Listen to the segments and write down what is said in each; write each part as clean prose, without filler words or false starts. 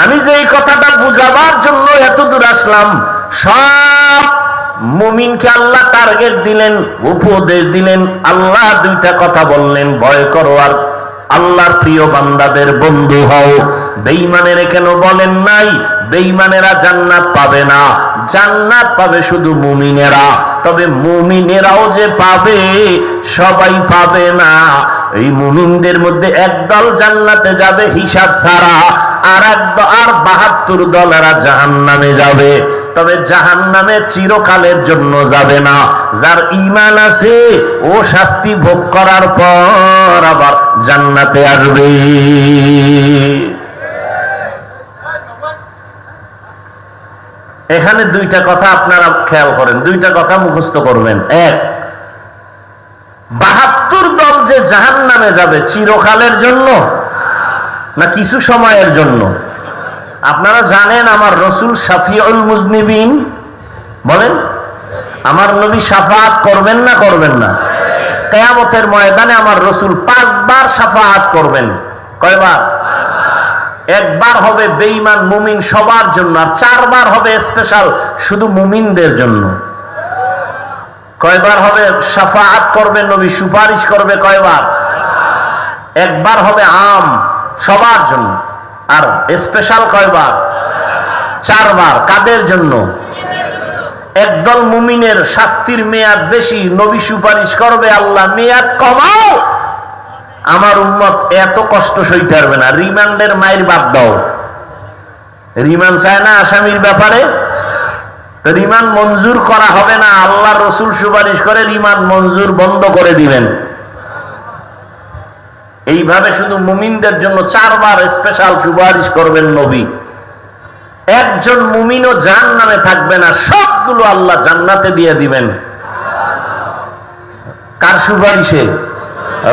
আমি যে এই কথাটা বুঝাবার জন্য এত দূর আসলাম, সব মুমিনকে আল্লাহ টার্গেট দিলেন, উপদেশ দিলেন। আল্লাহ দুইটা কথা বললেন, ভয় করো আর আল্লাহর প্রিয় বান্দাদের বন্ধু হও। বেঈমানের কেন বলেন নাই? বেঈমানেরা জান্নাত পাবে না, জান্নাত পাবে শুধু মুমিনেরা। তবে মুমিনেরাও যে পাবে, সবাই পাবে না। এই মুমিনদের মধ্যে একদল জান্নাতে যাবে হিসাব ছাড়া, আর 72 দলেরা জাহান্নামে যাবে। তবে জাহান্নামে চিরকালের জন্য যাবে না। যার ঈমান আছে ও শাস্তি ভোগ করার পর আবার জান্নাতে আসবে। এখানে দুইটা কথা আপনারা খেয়াল করেন, দুইটা কথা মুখস্থ করবেন। এক, 72 দল যে জাহান্নামে যাবে চিরকালের জন্য না কিছু সময়ের জন্য? আপনারা জানেন আমার রসুল শাফিউল মুজনিবিন, বলেন আমার নবী শাফাআত করবেন না করবেন না? কিয়ামতের ময়দানে আমার রসুল 5 বার শাফাআত করবেন। কয়বার? একবার হবে বেঈমান মুমিন সবার জন্য, আর 4 বার হবে স্পেশাল শুধু মুমিনদের জন্য। কয়বার হবে শাফাআত করবে নবী, সুপারিশ করবে? কয়বার? একবার হবে আম সবার জন্য, আর স্পেশাল কয়বার? 4 বার। কাদের জন্য? একদল মুমিনের শাস্তির মেয়াদ বেশি, নবী সুপারিশ করবে, আল্লাহ মেয়াদ কমাও, আমার উম্মত এত কষ্ট সইতে পারবে না, রিমান্ডের মাইর বাদ দাও। রিমান্ড চায় না আসামির ব্যাপারে, রিমান্ড মঞ্জুর করা হবে না। আল্লাহ রসুল সুপারিশ করে রিমান্ড মঞ্জুর বন্ধ করে দিবেন। এইভাবে শুধু মুমিনদের জন্য 4 বার স্পেশাল সুপারিশ করবেন নবী। একজন মুমিনও জাহান্নামে থাকবে না, সবগুলো আল্লাহ জান্নাতে দিয়ে দিবেন। কার সুপারিশে?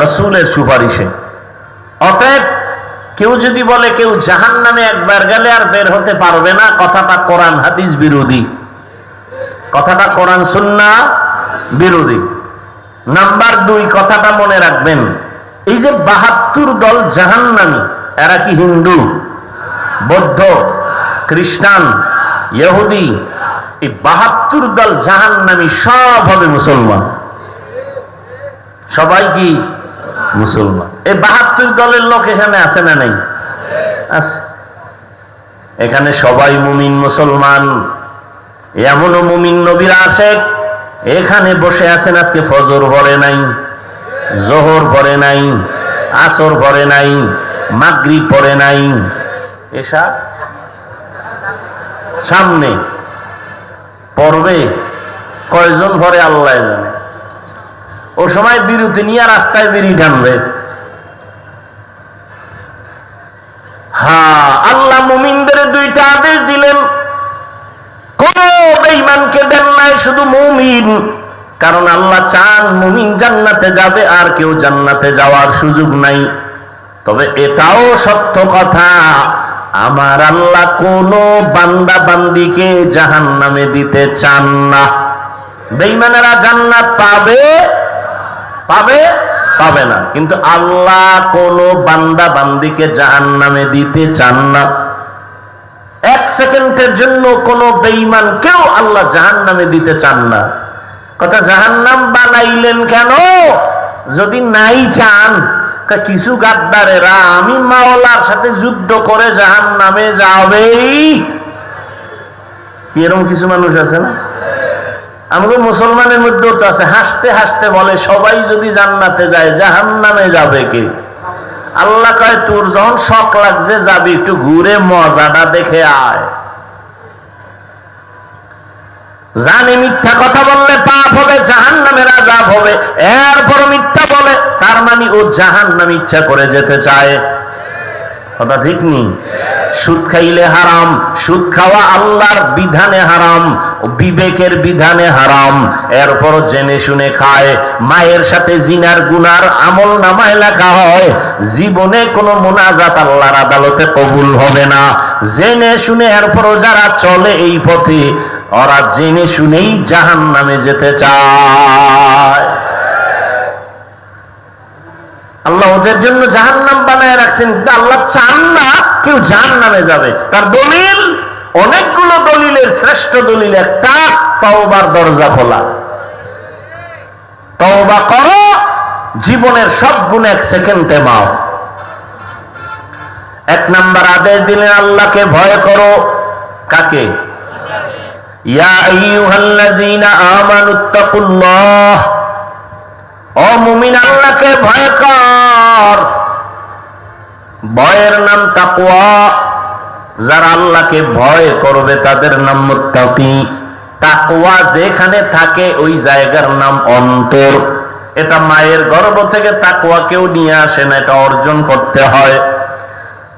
রাসূলের সুপারিশে। অতএব কেউ যদি বলে কেউ জাহান্নামে একবার গেলে আর বের হতে পারবে না, কথাটা কোরআন হাদিস বিরোধী, কথাটা কোরআন সুন্নাহ বিরোধী। নাম্বার 2, কথাটা মনে রাখবেন, এই যে 72 দল জাহান্নামী, এরা কি হিন্দু, বৌদ্ধ, খ্রিস্টান, ইহুদি? এই 72 দল জাহান্নামী সব হবে মুসলমান। সবাই কি মুসলমান? এই 72 দলের লোক এখানে আছে না নাই? আছে। এখানে সবাই মুমিন মুসলমান। এমনও মুমিন নবীর আশেক এখানে বসে আছেন, আজকে ফজর পড়ে নাই, জোহর পড়ে নাই, আসর পড়ে নাই, মাগরিব পড়ে নাই, এশা সামনে পড়বে। কয়জন পড়ে আল্লাহ জানে। ও সময় বিরতি নিয়ে রাস্তায় বেরিয়ে টানবে। হ্যাঁ, আল্লাহ মুমিনদের 2টা আদেশ দিলেন, কোন বেঈমানকে দেন নাই, শুধু মুমিন। কারণ আল্লাহ চান মুমিন জান্নাতে যাবে, আর কেউ জান্নাতে যাওয়ার সুযোগ নাই। তবে এটাও সত্য কথা, আমার আল্লাহ কোন বান্দা বান্দিকে জাহান্নামে দিতে চান না। বেঈমানেরা জান্নাত পাবে পাবে পাবে না, কিন্তু আল্লাহ কোন বান্দা বান্দিকে জাহান্নামে দিতে চান না। 1 সেকেন্ডের জন্য কোন বেঈমান কেউ আল্লাহ জাহান্নামে দিতে চান না। কথা, জাহান্নাম বানাইলেন কেন যদি নাই চান? কিছু গাদ্দারেরা আমি মাওলার সাথে যুদ্ধ করে জাহান্নামে যাবেই, এরকম কিছু মানুষ আছে না? আমাদের মুসলমানের মধ্যেও তো আছে, হাসতে হাসতে বলে সবাই যদি জান্নাতে যায় জাহান্নামে যাবে কে? আল্লাহ কয় তোর যখন শখ লাগছে যাবি, একটু ঘুরে মজাটা দেখে আয়। জানি মিথ্যা কথা বললে পাপ হবে, জাহান্নামের আযাব হবে, এরপর মিথ্যা বলে, তার মানে ও জাহান্নামে ইচ্ছা করে যেতে চায়। কথা ঠিক নেই? সুদ খাইলে হারাম, সুদ খাওয়া আল্লাহর বিধানে হারাম, বিবেকের বিধানে হারাম, এরপর জেনে শুনে খায়। মায়ের সাথে জিনার গুনার আমল নামায় লেখা হয়, জীবনে কোনো মুনাজাত আল্লাহর আদালতে কবুল হবে না। জেনে শুনে এরপরও যারা চলে এই পথে, ওরা জেনে শুনেই জাহান্নামে যেতে চায়। আল্লাহ ওদের জন্য জাহান্নাম বানায় রাখছেন, আল্লাহ চান না কেউ জাহান্নামে যাবে। তার দলিল, অনেকগুলো দলিলের শ্রেষ্ঠ দলিল একটা, তওবার দরজা খোলা। তওবা করো, জীবনের সব গুণ 1 সেকেন্ডে মাফ। 1 নাম্বার আদেশ দিলেন আল্লাহকে ভয় করো। কাকে? ইয়া আইয়ুহাল্লাযীনা আমানুত্তাকুল্লাহ, ও মুমিন আল্লাহকে ভয় কর। ভয়ের নাম তাকওয়া। যারা আল্লাহকে ভয় করবে তাদের নাম মুত্তাকি। তাকওয়া যেখানে থাকে ওই জায়গার নাম অন্তর। এটা মায়ের গর্ভ থেকে তাকওয়া কেউ নিয়ে আসে না, এটা অর্জন করতে হয়।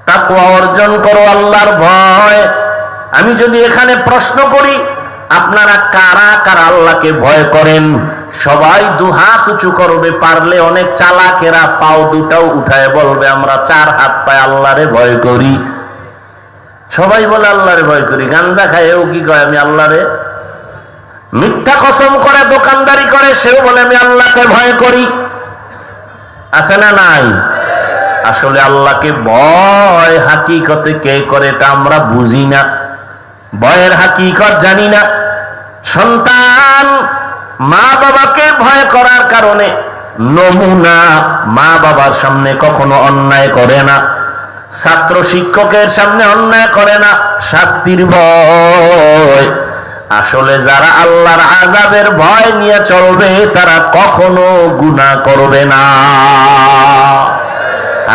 তাকওয়া অর্জন করো, আল্লাহর ভয়। আমি যদি এখানে প্রশ্ন করি, আপনারা কারা কারা আল্লাহকে ভয় করেন? সবাই 2 হাত উঁচু করবে। পারলে অনেক চালাকেরা পাও দুটাও উঠায় বলবে আমরা 4 হাত পায় আল্লাহরে ভয় করি। সবাই বলে আল্লাহরে ভয় করি। গাঞ্জা খায়ও কি কয় আমি আল্লাহরে। মিথ্যা কসম করে দোকানদারি করে সেও বলে আমি আল্লাহকে ভয় করি। আছে না নাই? আসলে আল্লাহকে ভয় হাকিকতে কে করে এটা আমরা বুঝি না, ভয়ের হাকিকত জানি না। সন্তান মা বাবাকে ভয় করার কারণে নমুনা, মা বাবার সামনে কখনো অন্যায় করে না, ছাত্র শিক্ষকের সামনে অন্যায় করে না, শাস্তির ভয়। আসলে যারা আল্লাহর আযাবের ভয় নিয়ে চলবে তারা কখনো গুনাহ করবে না।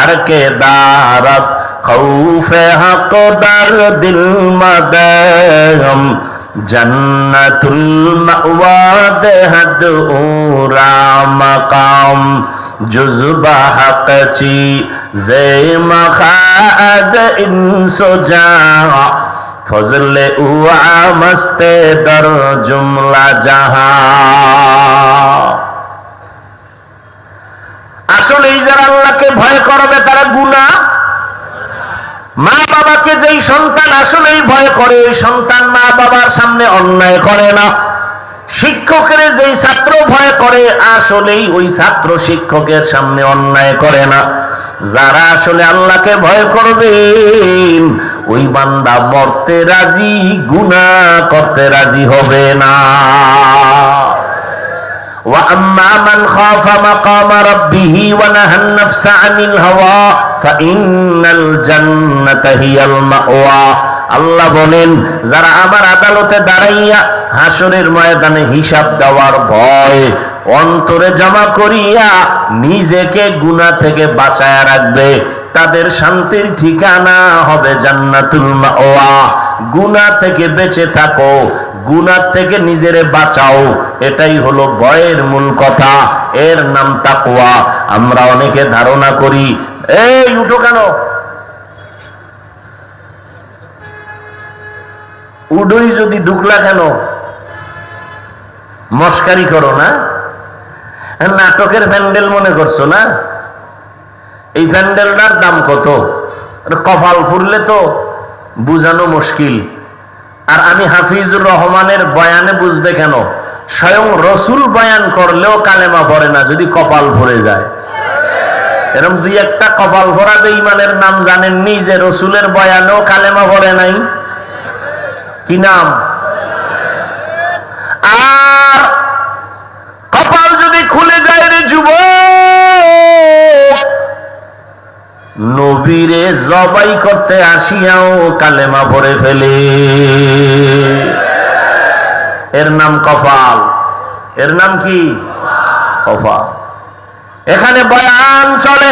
আর কে দারাত খৌফে হক দার দিল মাদাম জান্নাতুল মাওয়া দেহদ উরা মাকাম জুজবা হকচি জে মখাজ ইনসুজা ফজলে উয়া মস্তে দর জুমলা জাহা। আসলে যারা আল্লাহকে ভয় করবে তারা গুনাহ। মা বাবাকে যেই সন্তান আসলেই ভয় করে ওই সন্তান মা বাবার সামনে অন্যায় করে না। শিক্ষকের যেই ছাত্র ভয় করে আসলেই ওই ছাত্র শিক্ষকের সামনে অন্যায় করে না। যারা আসলে আল্লাহকে ভয় করবেন ওই বান্দা মরতে রাজি, গুনাহ করতে রাজি হবে না। وَأَمَّا مَنْ خَافَ مَقَامَ رَبِّهِ وَنَهَى النَّفْسَ عَنِ الْهَوَى فَإِنَّ الْجَنَّةَ هِيَ الْمَأْوَى। আল্লাহ বলেন যারা আমার আদালতে দাঁড়াইয়া হাসরের ময়দানে হিসাব দেওয়ার ভয় অন্তরে জমা করিয়া নিজেকে গুনাহ থেকে বাঁচায়া রাখবে তাদের শান্তির ঠিকানা হবে জান্নাতুল মাওয়া। গুনাহ থেকে বেঁচে থাকো, গুনাহ থেকে নিজেরে বাঁচাও, এটাই হলো ভয়ের মূল কথা। এর নাম তাকওয়া। আমরা অনেকে ধারণা করি এই উঠো কেন, উডই যদি ঢুকলা কেন, মস্কারি করো না, নাটকের প্যান্ডেল মনে করছো না? এই প্যান্ডেলটার দাম কত? কপাল ফুরলে তো বুঝানো মুশকিল। আর আমি হাফিজুর রহমানের বয়ানে বুঝবে কেন? স্বয়ং রসুল বয়ান করলেও কালেমা পড়ে না যদি কপাল ভরে যায়। এরকম 2-1টা কপাল ভরা বেঈমানের নাম জানেননি যে রসুলের বয়ানেও কালেমা পড়ে নাই? কি নাম? আর কপাল যদি খুলে যায় রে যুবক, নবীরে জবাই করতে আসিয়াও কালেমা পড়ে ফেলে। এর নাম কপাল। এর নাম কি? কপাল। এখানে বয়ান চলে,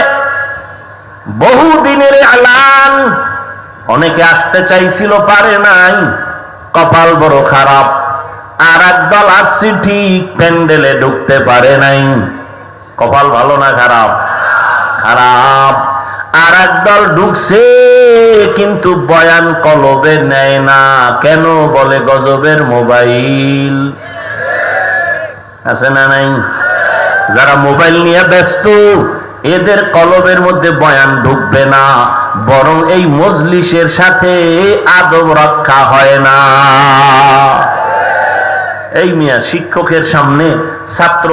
বহুদিনের এলান। অনেকে আসতে চাইছিল পারে নাই, কপাল বড় খারাপ। আর একদল আসছি ঠিক, প্যান্ডেলে ঢুকতে পারে নাই। কপাল ভালো না খারাপ? খারাপ। আর একদল ঢুকছে কিন্তু বয়ান কলবে নেয় না। কেন? বলে গজবের মোবাইল আছে না নাই? যারা মোবাইল নিয়ে ব্যস্ত এদের কলবের মধ্যে বয়ান ঢুকবে না, বরং এই মজলিসের সাথে আদব রক্ষা হয় না। এই মিয়া শিক্ষকের সামনে ছাত্র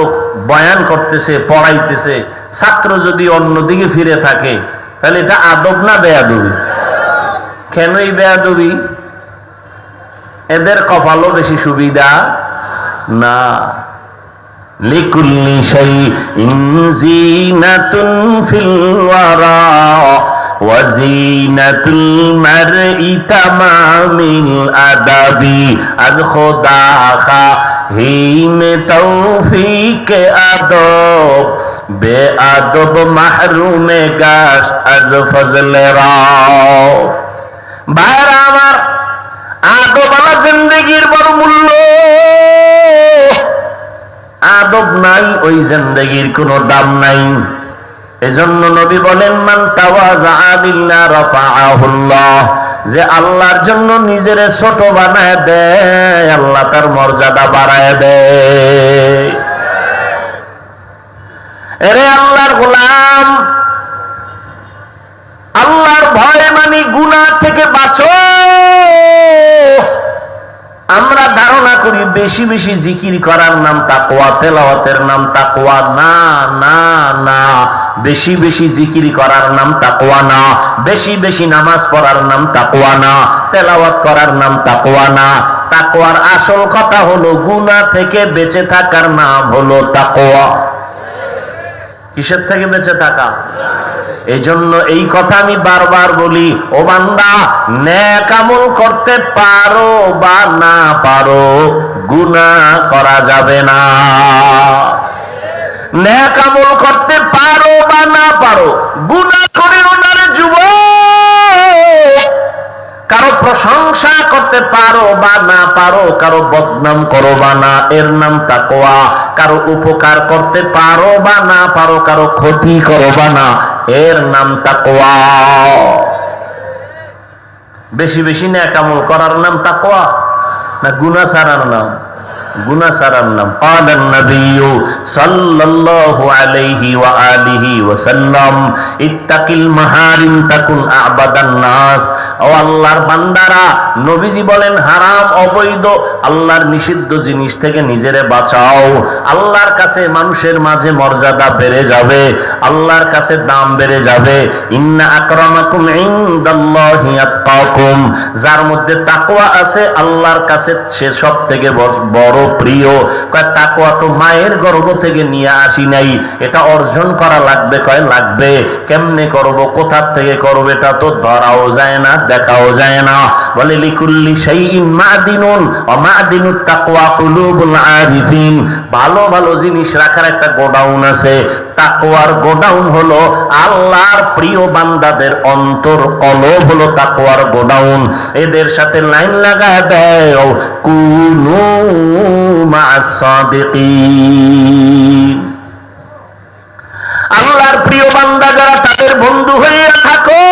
বয়ান করতেছে, পড়াইতেছে, ছাত্র যদি অন্যদিকে ফিরে থাকে তাহলে এটা আদব না বেয়াদবি? কেনই বেয়াদবি? এদের কপালও বেশি সুবিধা না। লিকুল্লি শাইইন যিনাতুন ফিল ওয়ারা ওয়া যিনাতুল মারই তামামিল আদাবি। আজ খোদা খাহিম তৌফিক আদব বেআদব মাহরুমে গাশ আজ ফজলে রাও। ভাইরা আমার, আদবওয়ালা জিন্দেগির বড় মূল্য। আদব নাই, ওই জিন্দেগির কোনো দাম নাই। এজন্য নবী বলেন, মান তাওয়াজা লিল্লাহ রাফাআহুল্লাহ। যে আল্লাহর জন্য নিজেরে ছোট বানায় দেয়, আল্লাহ তার মর্যাদা বাড়ায় দেয়। এরে আল্লাহর গোলাম, আল্লাহর ভয় মানি গুনাহ থেকে বাঁচো। আমরা ধারণা করি বেশি বেশি জিকির করার নাম তাকওয়া, তেলাওয়াতের নাম তাকওয়া। না না না, বেশি বেশি জিকির করার নাম তাকওয়া না, বেশি বেশি নামাজ পড়ার নাম তাকওয়া না, তেলাওয়াত করার নাম তাকওয়া না। তাকওয়ার আসল কথা হলো গুনাহ থেকে বেঁচে থাকার নাম হলো তাকওয়া। কিসের থেকে বেঁচে থাকা? এই জন্য এই কথা আমি বারবার বলি, ও বান্দা, নেক আমল করতে পারো বা না পারো, গুনাহ করা যাবে না। নেক আমল করতে পারো বা না পারো, গুনাহ করিও না রে যুবক। কারো প্রশংসা করতে পারো বা না পারো, কারো বদনাম করো বা না, এর নাম তাকওয়া। কারো উপকার করতে পারো বা না পারো, কারো ক্ষতি করো বা না, এর নাম তাকওয়া। বেশি বেশি নেক আমল করার নাম তাকওয়া না গুনাহ ছাড়ার নাম? গুনাহ ছাড়ার নাম। ক্বালান নবিয়্যু সাল্লাল্লাহু আলাইহি ওয়া আলিহি ওয়া সাল্লাম, ইত্তাকিল মাহারিম তাকুন আ'বাদান নাস। ও আল্লাহর বান্দারা, নবীজি বলেন, হারাম অবৈধ আল্লাহর নিষিদ্ধ জিনিস থেকে নিজেরে বাঁচাও। আল্লাহর কাছে মানুষের মাঝে মর্যাদা বেড়ে যাবে, আল্লাহর কাছে দাম বেড়ে যাবে। ইন্না আকরামাকুম ইনদাল্লাহি আতকাকুম। যার মধ্যে তাকওয়া আছে, আল্লাহর কাছে সে সবথেকে বড় প্রিয়। কয় তাকওয়া তো মায়ের গর্ভ থেকে নিয়ে আসি নাই, এটা অর্জন করা লাগবে। কয় লাগবে। কেমনে করব, কোথা থেকে করব, এটা তো ধরাও যায় না, দেখাও যায় না। বলে লিকুল্লি শাইইন মাদিনুন ওয়া মাদিনুত তাকওয়া কুলুবুল আরিফিন। ভালো ভালো জিনিস রাখার একটা গোডাউন আছে। তাকওয়ার গোডাউন হলো আল্লাহর প্রিয় বান্দাদের অন্তর, কলব হলো তাকওয়ার গোডাউন। এদের সাথে লাইন লাগায় দেয়, কুনু মা'আস সাদিকিন। আল্লাহর প্রিয় বান্দা যারা, তাদের বন্ধু হইয়া থাকো।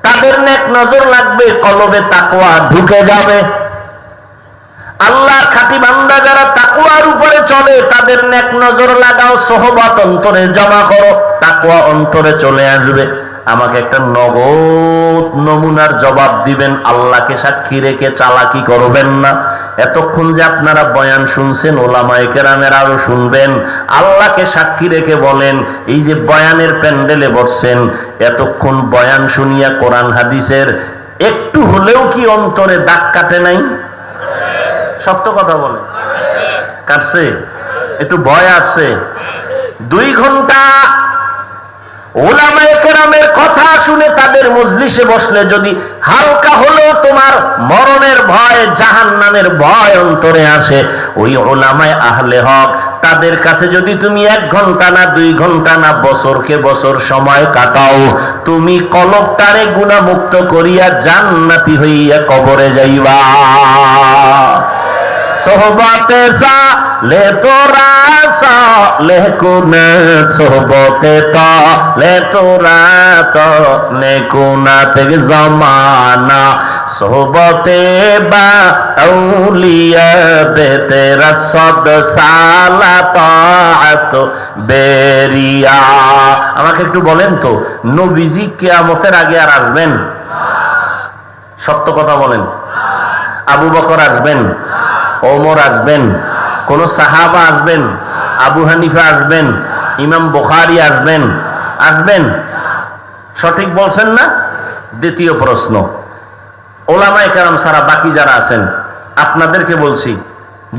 তাদের নেক নজর লাগবে, কলবে তাকওয়া ঢুকে যাবে। আল্লাহর খাঁটি বান্দা যারা তাকওয়ার উপরে চলে, তাদের নেক নজর লাগাও, সোহবত অন্তরে জমা করো, তাকওয়া অন্তরে চলে আসবে। আমাকে একটা নগদ নমুনার জবাব দিবেন, আল্লাহকে সাক্ষী রেখে চালাকি করবেন না। এতক্ষণ যে আপনারা বয়ান শুনছেন, ওলামায়ে কেরামের আরো শুনবেন। আল্লাহকে সাক্ষী রেখে বলেন, এই যে বয়ানের প্যান্ডেলে বসছেন, এতক্ষণ বয়ান শুনিয়া কোরআন হাদিসের একটু হলেও কি অন্তরে দাগ কাটে নাই? সত্য কথা বলে, কাটছে? একটু ভয় আসছে? 2 ঘন্টা উলামায়ে কেরামের কথা শুনে তাদের মজলিসে বসলে যদি হালকা হলেও তোমার মরণের ভয়, জাহান্নামের ভয় অন্তরে আসে, ওই উলামায়ে আহলে হক তাদের কাছে যদি তুমি 1 ঘন্টা না 2 ঘন্টা না বছরকে বছর সময় কাটাও, তুমি কলবটারে গুনাহমুক্ত করিয়া জান্নাতি হইয়া কবরে যাইবা। সোহবতে সালে তোরা সালে কুনাত, সোহবতে তালে তোরা তালে কুনাত জামানা, সোহবতে বা আউলিয়া বে তেরা সদ সালা তাআত বেরিয়া। আমাকে একটু বলেন তো, নবীজি কিয়ামতের আগে আর আসবেন? সত্য কথা বলেন। আবু বকর আসবেন? ওমর আসবেন? কোন সাহাবা আসবেন? আবু হানিফা আসবেন? ইমাম বুখারী আসবেন? আসবেন? সঠিক বলছেন না? দ্বিতীয় প্রশ্ন, ওলামায়ে কেরাম ছাড়া বাকি যারা আছেন আপনাদেরকে বলছি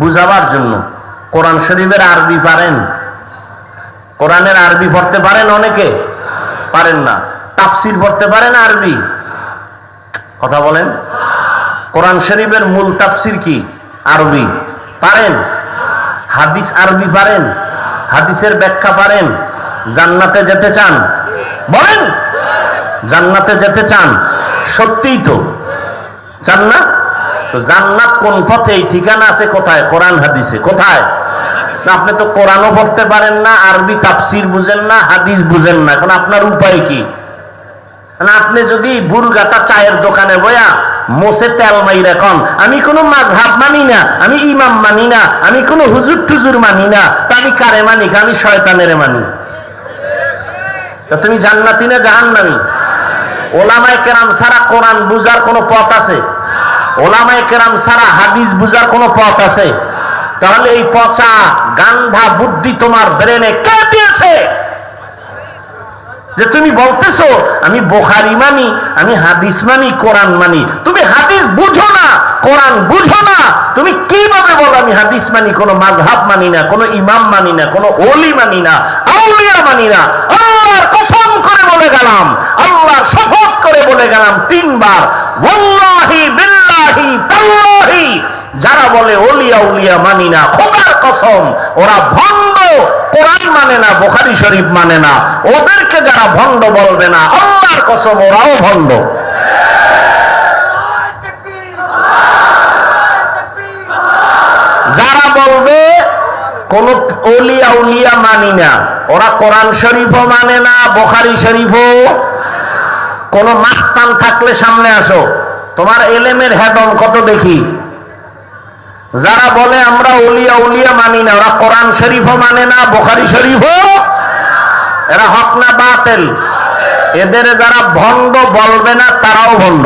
বুঝাবার জন্য, কোরআন শরীফের আরবি পারেন? কোরআনের আরবি পড়তে পারেন? অনেকে পারেন না। তাফসির পড়তে পারেন আরবি? কথা বলেন। কোরআন শরীফের মূল তাফসির কি? আরবি। পারেন? হাদিস আরবি পারেন? হাদিসের ব্যাখ্যা পারেন? জান্নাতে যেতে চান? বলেন, জান্নাতে যেতে চান? সত্যিই তো চান না? তো জান্নাত কোন পথে? এই ঠিকানা আছে কোথায়? কোরআন হাদিসে। কোথায়? না, আপনি তো কোরআনও পড়তে পারেন না, আরবি তাফসির বুঝেন না, হাদিস বুঝেন না, এখন আপনার উপায় কি? না, আপনি যদি বুরগাতা চায়ের দোকানে বয়া মোসে তেল মাইরা কন আমি কোনো মাযহাব মানি না, আমি ইমাম মানি না, আমি কোনো হুজুর টুজুর মানি না, তা আমি কারে মানি? আমি শয়তানের মানি। তা তুমি জান্নাতি না জাহান্নামী? ওলামায়ে কেরাম ছাড়া কোরআন বুঝার কোনো পথ আছে? ওলামায়ে কেরাম ছাড়া হাদিস বুঝার কোনো পথ আছে? তাহলে এই পচা গান্ধা বুদ্ধি তোমার ব্রেনে কে দিয়েছে যে তুমি বলতেছো আমি বুখারী মানি, আমি হাদিস মানি, কোরআন মানি? তুমি হাদিস বুঝো না, কোরআন বুঝো না, তুমি কিভাবে বলো আমি হাদিস মানি, কোনো মাযহাব মানি না, কোনো ইমাম মানি না, কোনো ওলি মানি না, আউলিয়া মানি না? আল্লাহর কসম করে বলে গেলাম, আল্লাহর শপথ করে বলে গেলাম 3 বার, ওয়াল্লাহি বিল্লাহি তাল্লাহি, যারা বলে ওলিয়া উলিয়া মানি না, খোদার কসম ওরা ভণ্ড। কোরআন মানে না, বুখারী শরীফ মানে না, ওদেরকে যারা ভণ্ড বলবে না, আল্লাহর কসম ওরাও ভণ্ড। যারা বলবে কোন ওলিয়া উলিয়া মানি না, ওরা কোরআন শরীফও মানে না, বুখারী শরীফও। কোন মাস্তান থাকলে সামনে আসো, তোমার এলেমের হেদন কত দেখি। যারা বলে আমরা ওলিয়া উলিয়া মানি না, ওরা কোরআন শরীফও মানে না, বুখারী শরীফও। এরা হক না বাতিল? এদের যারা ভণ্ড বলবে না তারাও ভণ্ড।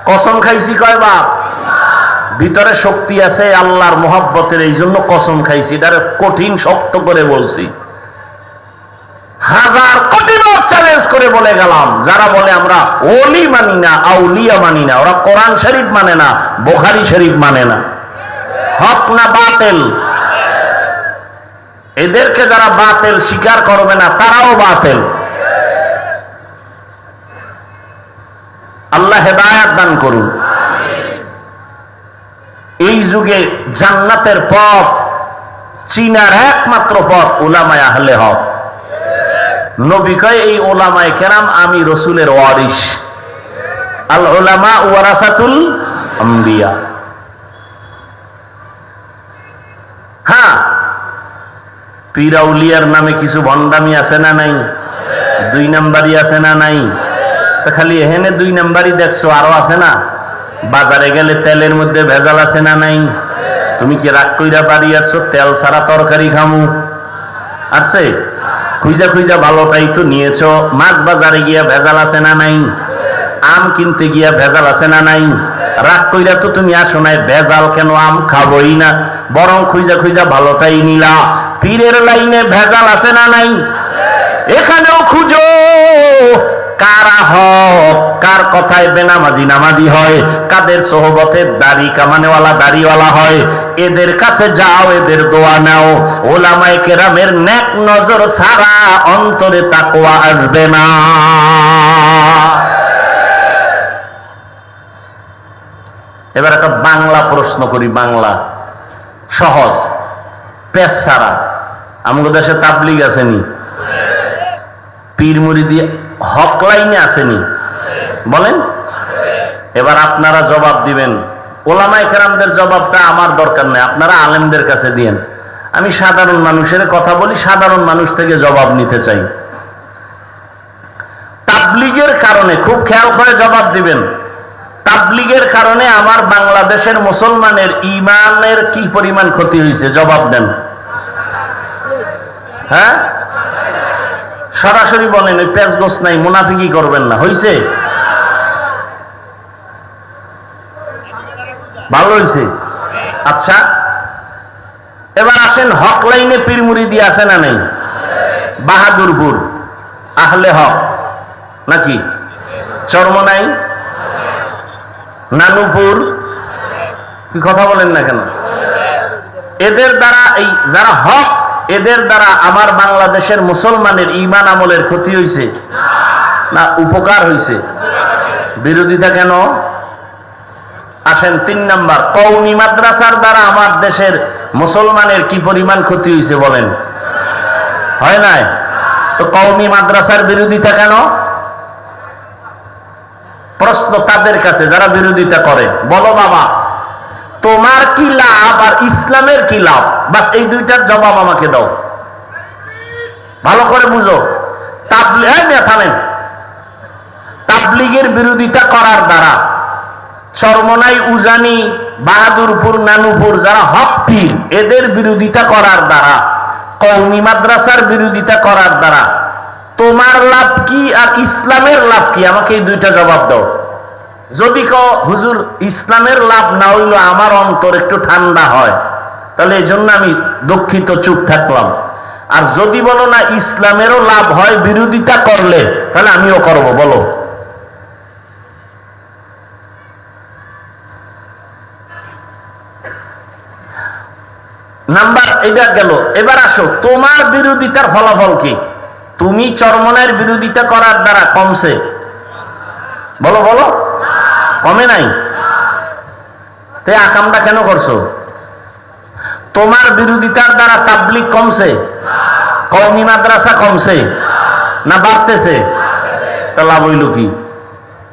কসম খাইছি কয়বার? ভিতরে শক্তি আছে আল্লাহর মহব্বতের, এই জন্য কসম খাইছি, এটারে কঠিন শক্ত করে বলছি। হাজার কোটি বার চ্যালেঞ্জ করে বলে গেলাম, যারা বলে আমরা ওলি মানি না, আউলিয়া মানি না, ওরা কোরআন শরীফ মানে না, বুখারী শরীফ মানে না। হক না বাতিল? এদেরকে যারা বাতিল স্বীকার করবে না তারাও বাতিল। আল্লাহ হেদায়েত দান করুন। এই যুগে জান্নাতের পথ চিনার একমাত্র পথ উলামায়ে আহলে হক। নবী কয় এই উলামায়ে কেরাম আমি রাসূলের ওয়ারিস, আল উলামা ওয়ারাসাতুল আম্বিয়া। হ্যাঁ, পীর আউলিয়ার নামে কিছু ভণ্ডামি আছে না নাই? 2 নাম্বারই আছে না নাই? তা খালি এখানে 2 নাম্বারই দেখছো, আরো আছে না? বাজারে গেলে তেলের মধ্যে ভেজাল আছে না নাই? তুমি কি রাগ কইরা বাড়ি আসছো তেল ছাড়া তরকারি খামু? আছে? খুঁজা খুঁজা ভালোটাই তো নিয়েছো। মাছ বাজারে গিয়া ভেজাল আছে না নাই? আম কিনতে গিয়া ভেজাল আছে না নাই? রাগ কইরা তো তুমি আসো নাই, ভেজাল কেন, আম খাবোই না, বরং খুঁজা খুঁজা ভালোটাই নিলা। পীরের লাইনে ভেজাল আছে না নাই? এখানেও খুঁজো কারা হক, কার কথায় বেনামাজি নামাজি হয়, কাদের সোহবতে দাড়ি কামানেওয়ালা দাড়িওয়ালা হয়, এদের কাছে যাও, এদের দোয়া নাও। ওলামায়ে কেরামের নেক নজর ছাড়া অন্তরে তাকওয়া আসবে না। এবার একটা বাংলা প্রশ্ন করি, বাংলা সহজ, পেশ ছাড়া। আমাদের দেশে তাবলিগ আসেনি? পীর মুরিদি হক লাইনে আসেনি? বলেন। এবার আপনারা জবাব দিবেন। ওলামায়ে কেরামদের জবাবটা আমার দরকার নেই, আপনারা আলেমদের কাছে দিয়েন। আমি সাধারণ মানুষের কথা বলি, সাধারণ মানুষ থেকে জবাব নিতে চাই। তাবলিগের কারণে, খুব খেয়াল করে জবাব দিবেন, তাবলিগের কারণে আমার বাংলাদেশের মুসলমানের ঈমানের কি পরিমাণ ক্ষতি হয়েছে? জবাব দেন। হ্যাঁ, সরাসরি বলেন, ওই পেঁচগোছ নাই, মুনাফিকি করবেন না। হইছে? ভালো হয়েছে? আচ্ছা, এবার আসেন হক লাইনে পীর মুরিদি আছে না নাই? বাহাদুরপুর আহলে হক নাকি? চরমনাই, নানুপুর, কি কথা বলেন না কেন? এদের দ্বারা এই যারা হক, এদের দ্বারা আমার বাংলাদেশের মুসলমানের ঈমান আমলের ক্ষতি হয়েছে না উপকার হয়েছে? বিরোধিতা কেন? আসেন 3 নাম্বার, কওমি মাদ্রাসার দ্বারা আমার দেশের মুসলমানের কি পরিমাণ ক্ষতি হয়েছে বলেন? হয় নাই? তো কওমি মাদ্রাসার বিরোধিতা কেন? প্রশ্ন তাদের কাছে যারা বিরোধিতা করে, বলো বাবা তোমার কি লাভ আর ইসলামের কি লাভ? বাস এই দুইটার জবাব আমাকে দাও, ভালো করে বুঝো। তাবলীগের বিরোধিতা করার দ্বারা চরমনাই, উজানি, বাহাদুরপুর, নানুপুর যারা হক পীর, এদের বিরোধিতা করার দ্বারা, কওমি মাদ্রাসার বিরোধিতা করার দ্বারা তোমার লাভ কি আর ইসলামের লাভ কি? আমাকে এই দুইটা জবাব দাও। যদি কও হুজুর ইসলামের লাভ না হইল আমার অন্তর একটু ঠান্ডা হয়, তাহলে এই জন্য আমি দুঃখিত, চুপ থাকলাম। আর যদি বলো না ইসলামেরও লাভ হয় বিরোধিতা করলে, তাহলে আমিও করব, বলো। নাম্বার এটা গেল। এবার আসো তোমার বিরোধিতার ফলাফল কি? তুমি চরমনাইয়ের বিরোধিতা করার দ্বারা কমছে? বলো বলো, কমে নাই। তো আকামটা কেন করছো? তোমার বিরোধিতার দ্বারা তাবলীগ কমছে? কওমি মাদ্রাসা কমছে না বাড়তেছে? তা লাভ হইল কি?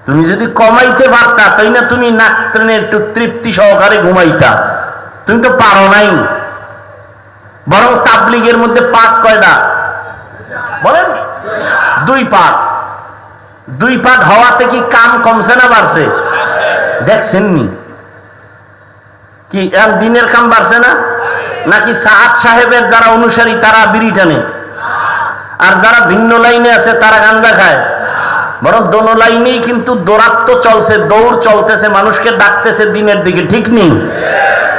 তুমি যদি কমাইতে পারতা, তাই না তুমি নাক টেনে একটু তৃপ্তি সহকারে ঘুমাইতা। তুমি তো পারো নাই। বরং তাবলীগের মধ্যে পাক কয়টা বলেন? 2 পাক। 2 পাক হওয়াতে কি কাম কমছে না বাড়ছে? দেখছেননি কি দিনের কাম বাড়ছে না? নাকি সাহাদ সাহেবের যারা অনুসারী তারা বিড়ি টানে, আর যারা ভিন্ন লাইনে আছে তারা গাঞ্জা খায়? বরং দোনো লাইনেই কিন্তু দৌরাত্ম চলছে, দৌড় চলতেছে, মানুষকে ডাকতেছে দিনের দিকে, ঠিক নেই?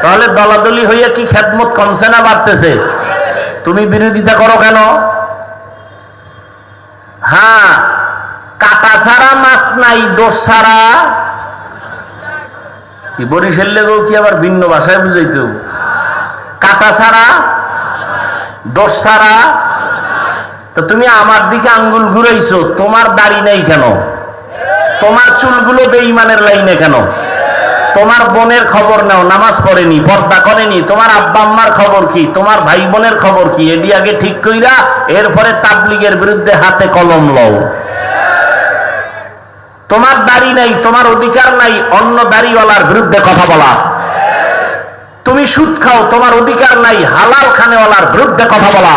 তাহলে দলাদলি হইয়া কি খেদমত কমছে না বাড়তেছে? তুমি বিরোধিতা করো কেন? হ্যাঁ, কাটা ছাড়া মাছ নাই, দোষ ছাড়া কি? বরিশাল লেগেও কি আবার ভিন্ন ভাষায় বুঝাইতো? কাটা ছাড়া, দোষ ছাড়া। তো তুমি আমার দিকে আঙ্গুল ঘুরাইছো, তোমার দাড়ি নেই কেন? তোমার চুলগুলো বেঈমানের লাইনে কেন? তোমার বোনের খবর নাও, নামাজ পড়েনি, পর্দা করেনি। তোমার আব্বা আম্মার খবর কি? তোমার ভাই বোনের খবর কি? এডি আগে ঠিক কইরা এরপরে তাবলীগের বিরুদ্ধে হাতে কলম লও। তোমার দাড়ি নাই, তোমার অধিকার নাই অন্য দাড়িওয়ালার বিরুদ্ধে কথা বলা। তুমি সুদ খাও, তোমার অধিকার নাই হালাল খানেওয়ালার বিরুদ্ধে কথা বলা।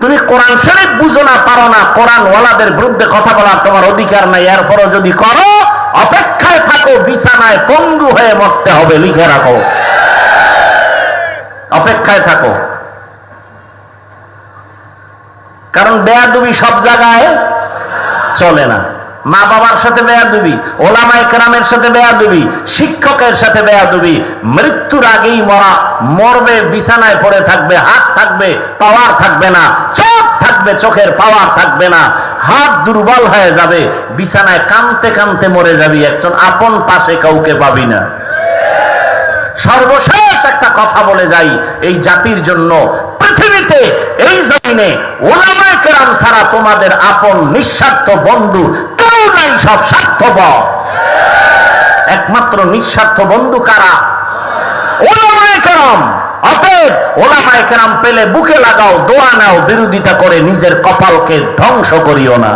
তুমি কোরআন শরীফ বুঝো না, পারো না, কোরআন ওয়ালাদের বিরুদ্ধে কথা বলার তোমার অধিকার নাই। এরপরও যদি করো, অপেক্ষায় থাকো, বিছানায় পঙ্গু হয়ে মরতে হবে, লিখে রাখো। অপেক্ষায় থাকো, কারণ বেয়াদবি সব জায়গায় চলে না। মা বাবার সাথে বেয়াদবি, ওলামায়ে কেরামের সাথে বেয়াদবি, শিক্ষকের সাথে বেয়াদবি। মৃত্যুর আগেই মরবে, বিছানায় পড়ে থাকবে, হাত থাকবে, পাওয়ার থাকবে না, চোখ থাকবে, চোখের পাওয়ার থাকবে না, হাত দুর্বল হয়ে যাবে, বিছানায় কাঁদতে কাঁদতে মরে যাবি, একজন আপন পাশে কাউকে পাবি না। সর্বশেষ একটা কথা বলে যাই, এই জাতির জন্য পৃথিবীতে, এই জমিনে ওলামায়ে কেরাম ছাড়া তোমাদের আপন নিঃস্বার্থ বন্ধু কেউ নাই, সব স্বার্থপর। একমাত্র নিঃস্বার্থ বন্ধু কারা? ওলামায়ে কেরাম। অতএব ওলামায়ে কেরাম পেলে বুকে লাগাও, দোয়া নাও, বিরোধিতা করে নিজের কপালকে ধ্বংস করিও না।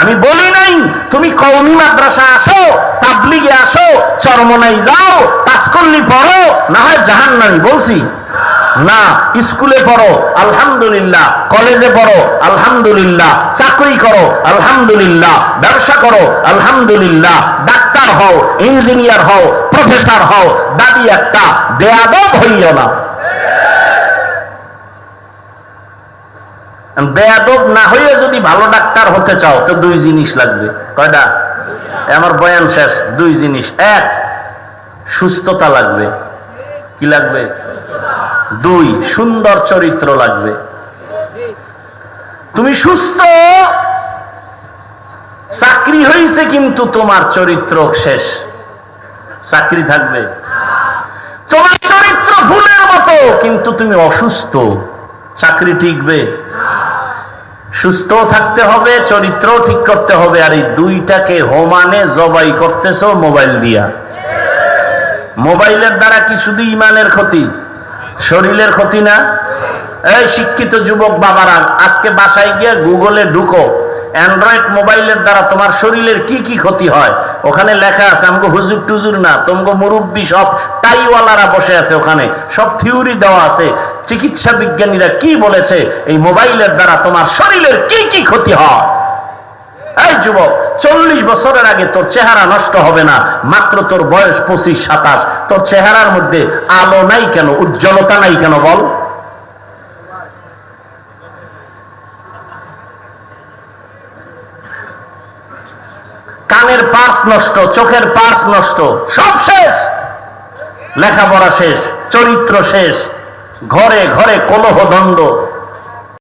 আমি বলি নাই তুমি কওমি মাদ্রাসা আসো, তাবলীগে আসো, চরমনাই যাও, তাসকুল্লি পড়ো, না হয় জাহান্নামী, বলছি না। স্কুলে পড়ো আলহামদুলিল্লাহ, কলেজে পড়ো আলহামদুলিল্লাহ, চাকরি করো আলহামদুলিল্লাহ, ব্যবসা করো আলহামদুলিল্লাহ, ডাক্তার হও, ইঞ্জিনিয়ার হও, প্রফেসর হও, দাবি একটা, বেয়াদব হইও না। বেয়াদব না হইয়া যদি ভালো ডাক্তার হতে চাও, তো 2 জিনিস লাগবে। কয়টা? আমার বয়ান শেষ। 2 জিনিস। 1, সুস্থতা লাগবে। কি লাগবে? 2, সুন্দর চরিত্র লাগবে। তুমি সুস্থ, চাকরি হয়েছে কিন্তু তোমার চরিত্র শেষ। চাকরি থাকবে, তোমার চরিত্র ফুলের মতো কিন্তু তুমি অসুস্থ, চাকরি টিকবে? সুস্থ থাকতে হবে, চরিত্র ঠিক করতে হবে। আর এই দুইটাকে হোমানে জবাই করতেছ মোবাইল দিয়া। মোবাইলের দ্বারা কি শুধু ইমানের ক্ষতি, শরীরের ক্ষতি না? এই শিক্ষিত যুবক বাবারা, আজকে বাসায় গিয়ে গুগলে ঢুকো, অ্যান্ড্রয়েড মোবাইলের দ্বারা তোমার শরীরের কি কি ক্ষতি হয় ওখানে লেখা আছে। আমাকে হুজুর টুজুর না, তোমাকে মুরব্বী সব টাইওয়ালারা বসে আছে, ওখানে সব থিওরি দেওয়া আছে। চিকিৎসা বিজ্ঞানীরা কি বলেছে এই মোবাইলের দ্বারা তোমার শরীরের কি কি ক্ষতি হয়। এই যুবক, 40 বছরের আগে তোর চেহারা নষ্ট হবে না, মাত্র তোর বয়স 25-27, তোর চেহারার মধ্যে আলো নাই কেন, উজ্জ্বলতা নাই কেন বল? কানের পার্স নষ্ট, চোখের পার্স নষ্ট, সব শেষ। লেখাপড়া শেষ, চরিত্র শেষ, ঘরে ঘরে কলহ দ্বন্দ্ব।